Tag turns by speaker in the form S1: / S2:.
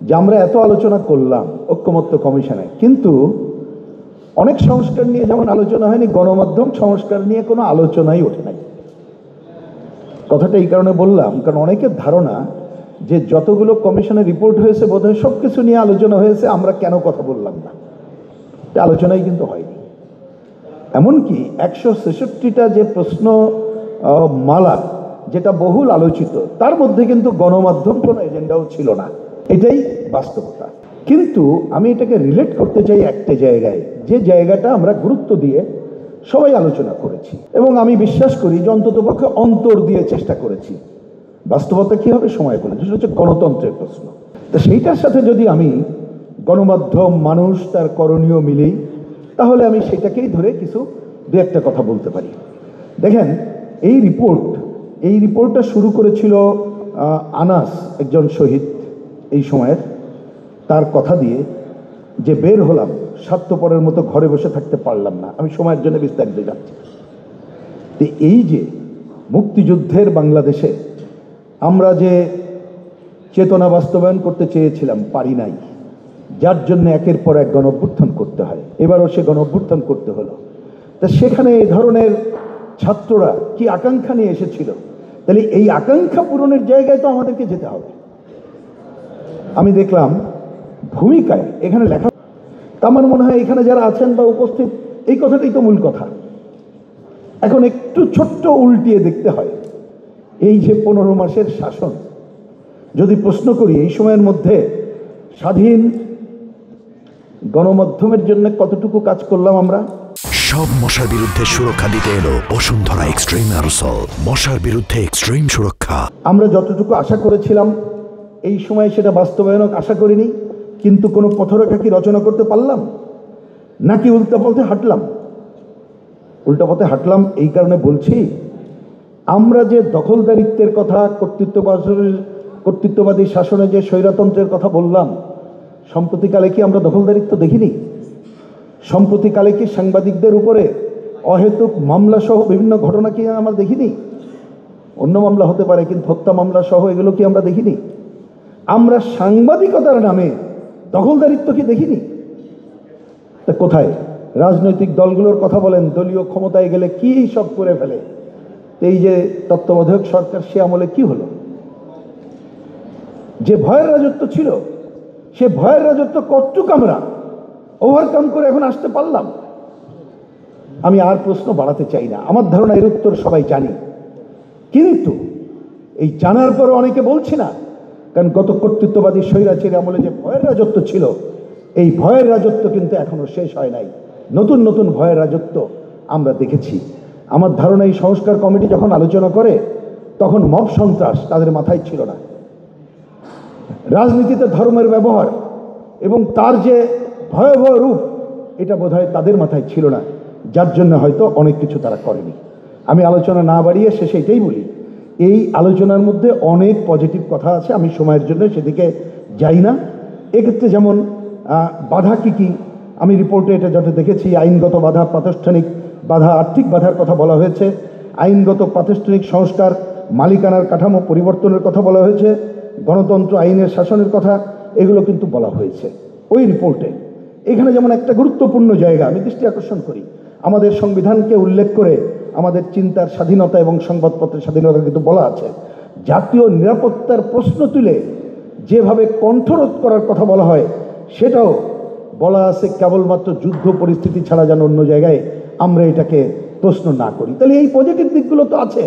S1: যে আমরা এত আলোচনা করলাম ঐক্যমত্য কমিশনে, কিন্তু অনেক সংস্কার নিয়ে যেমন আলোচনা হয়নি, গণমাধ্যম সংস্কার নিয়ে কোনো আলোচনাই ওঠে নাই। কথাটা এই কারণে বললাম, কারণ অনেকের ধারণা যে যতগুলো কমিশনের রিপোর্ট হয়েছে বোধহয় সব কিছু নিয়ে আলোচনা হয়েছে, আমরা কেন কথা বললাম না। এটা আলোচনাই কিন্তু হয়নি। এমনকি 166টা যে প্রশ্ন মালা যেটা বহুল আলোচিত, তার মধ্যে কিন্তু গণমাধ্যম কোনো এজেন্ডাও ছিল না। এটাই বাস্তবতা। কিন্তু আমি এটাকে রিলেট করতে চাই একটা জায়গায়, যে জায়গাটা আমরা গুরুত্ব দিয়ে সবাই আলোচনা করেছি এবং আমি বিশ্বাস করি যে অন্ততপক্ষে অন্তর দিয়ে চেষ্টা করেছি। বাস্তবতা কী হবে সময় বলে, সেটা হচ্ছে গণতন্ত্রের প্রশ্ন। তো সেইটার সাথে যদি আমি গণমাধ্যম, মানুষ, তার করণীয় মিলেই, তাহলে আমি সেটাকেই ধরে কিছু দু একটা কথা বলতে পারি। দেখেন, এই রিপোর্টটা শুরু করেছিল আনাস, একজন শহীদ এই সময়ের, তার কথা দিয়ে যে বের হলাম, স্বার্থপরের মতো ঘরে বসে থাকতে পারলাম না। আমি সময়ের জন্য বিস্তারিত যাচ্ছি। তো এই যে মুক্তিযুদ্ধের বাংলাদেশে আমরা যে চেতনা বাস্তবায়ন করতে চেয়েছিলাম, পারি নাই, যার জন্য একের পর এক গণঅভ্যুত্থান করতে হয়। এবারও সে গণঅভ্যুত্থান করতে হলো। তা সেখানে এই ধরনের ছাত্ররা কি আকাঙ্ক্ষা নিয়ে এসেছিল, তাহলে এই আকাঙ্ক্ষা পূরণের জায়গায় তো আমাদেরকে যেতে হবে। আমি দেখলাম ভূমিকায় এখানে লেখা, তা আমার মনে হয় এখানে যারা আছেন বা উপস্থিত, এই কথাটাই তো মূল কথা। এখন একটু ছোট্ট উল্টিয়ে দেখতে হয়, এই যে 15 মাসের শাসন, যদি প্রশ্ন করি এই সময়ের মধ্যে স্বাধীন গণমাধ্যমের জন্য কতটুকু কাজ করলাম আমরা।
S2: সব মশার বিরুদ্ধে সুরক্ষা দিতে এলো বসুন্ধরা এক্সট্রিম অ্যারোসল, মশার বিরুদ্ধে এক্সট্রিম সুরক্ষা।
S1: আমরা যতটুকু আশা করেছিলাম এই সময় সেটা বাস্তবায়ন আশা করিনি, কিন্তু কোনো পথরেখা কি রচনা করতে পারলাম নাকি উল্টা পথে হাঁটলাম? উল্টা পথে হাঁটলাম এই কারণে বলছি, আমরা যে দখলদারিত্বের কথা, কর্তৃত্ববাদী শাসনে যে স্বৈরতন্ত্রের কথা বললাম, সম্প্রতিকালে কি আমরা দখলদারিত্ব দেখিনি? সম্প্রতিকালে কি সাংবাদিকদের উপরে অহেতুক মামলা সহ বিভিন্ন ঘটনা কি আমরা দেখিনি? অন্য মামলা হতে পারে, কিন্তু হত্যা মামলা সহ এগুলো কি আমরা দেখিনি? আমরা সাংবাদিকতার নামে দখলদারিত্ব কি দেখিনি? তা কোথায়? রাজনৈতিক দলগুলোর কথা বলেন, দলীয় ক্ষমতায় গেলে কি সব করে ফেলে। এই যে তত্ত্বাবধায়ক সরকার, সে আমলে কি হলো? যে ভয়ের রাজত্ব ছিল, সে ভয়ের রাজত্ব কতটুকু আমরা ওভারকাম করে এখন আসতে পারলাম? আমি আর প্রশ্ন বাড়াতে চাই না, আমার ধারণা এর উত্তর সবাই জানি। কিন্তু এই জানার পর অনেকে বলছে না, কারণ গত কর্তৃত্ববাদী স্বৈরাচারী আমলে যে ভয়ের রাজত্ব ছিল, এই ভয়ের রাজত্ব কিন্তু এখনো শেষ হয় নাই। নতুন নতুন ভয়ের রাজত্ব আমরা দেখেছি। আমার ধারণা এই সংস্কার কমিটি যখন আলোচনা করে, তখন মব সন্ত্রাস তাদের মাথায় ছিল না। রাজনীতিতে ধর্মের ব্যবহার এবং তার যে ভয়াবহ রূপ, এটা বোধহয় তাদের মাথায় ছিল না, যার জন্য হয়তো অনেক কিছু তারা করেনি। আমি আলোচনা না বাড়িয়ে শেষে এটাই বলি, এই আলোচনার মধ্যে অনেক পজিটিভ কথা আছে, আমি সময়ের জন্য সেদিকে যাই না। এক্ষেত্রে যেমন বাধা কি কি, আমি রিপোর্টে এটা যত দেখেছি, আইনগত বাধা, প্রাতিষ্ঠানিক বাধা, আর্থিক বাধার কথা বলা হয়েছে, আইনগত প্রাতিষ্ঠানিক সংস্কার, মালিকানার কাঠামো পরিবর্তনের কথা বলা হয়েছে, গণতন্ত্র, আইনের শাসনের কথা, এগুলো কিন্তু বলা হয়েছে ওই রিপোর্টে। এখানে যেমন একটা গুরুত্বপূর্ণ জায়গা আমি দৃষ্টি আকর্ষণ করি, আমাদের সংবিধানকে উল্লেখ করে আমাদের চিন্তার স্বাধীনতা এবং সংবাদপত্রের স্বাধীনতা কিন্তু বলা আছে। জাতীয় নিরাপত্তার প্রশ্ন তুলে যেভাবে কণ্ঠরোধ করার কথা বলা হয়, সেটাও বলা আছে কেবলমাত্র যুদ্ধ পরিস্থিতি ছাড়া যেন অন্য জায়গায় আমরা এটাকে প্রশ্ন না করি। তাহলে এই পজিটিভ দিকগুলো তো আছে।